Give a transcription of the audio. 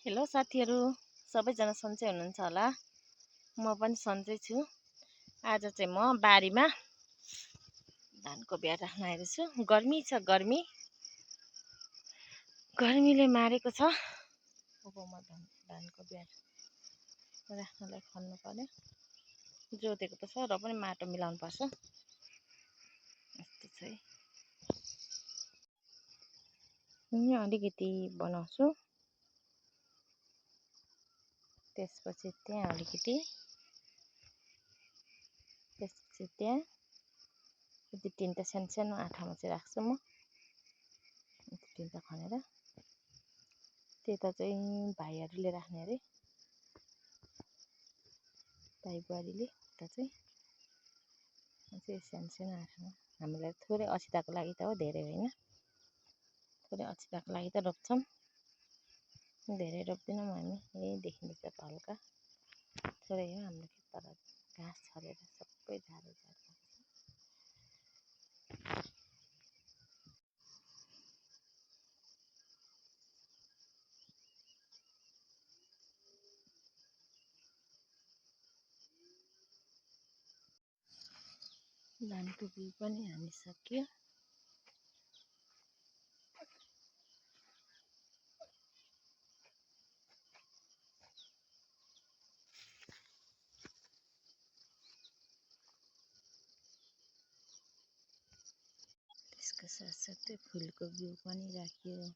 Hello साथीहरू, सबैजना सन्चै हुनुहुन्छ होला। म पनि सन्चै छु। आज चाहिँ म बारीमा धानको बियाड राख्न आएको छु। गर्मी छ, गर्मीले मारेको छ। अब म धानको बियाड राख्नलाई खन्नु पर्यो। जोतेको त छ र पनि माटो मिलाउनु पर्छ। यस्तो छ है। यहाँ अलिकति बनाउँछु, त्यसपछि त्यहाँ अलिकति, त्यसपछि त्यहाँ तिनवटा सानो आँठामा चाहिँ राख्छु म। तिनवटा खनेर त्यता चाहिँ भाइहरूले राख्ने अरे, भाइ बुहारीले। उता चाहिँ सानो आँठामा हामीलाई थोरै अछिताको लागि त हो, धेरै होइन। थोरै अछिताको लागि त रोप्छौँ, धेरै रोप्दैनौँ हामी। यही देखिन्छ त हल्का थोरै हो हाम्रो खेत, तर घाँस छरेर सबै झारेर धानको बिउ पनि हानिसक्यो। त्यसको साथसाथै फुलको बिउ पनि राखियो।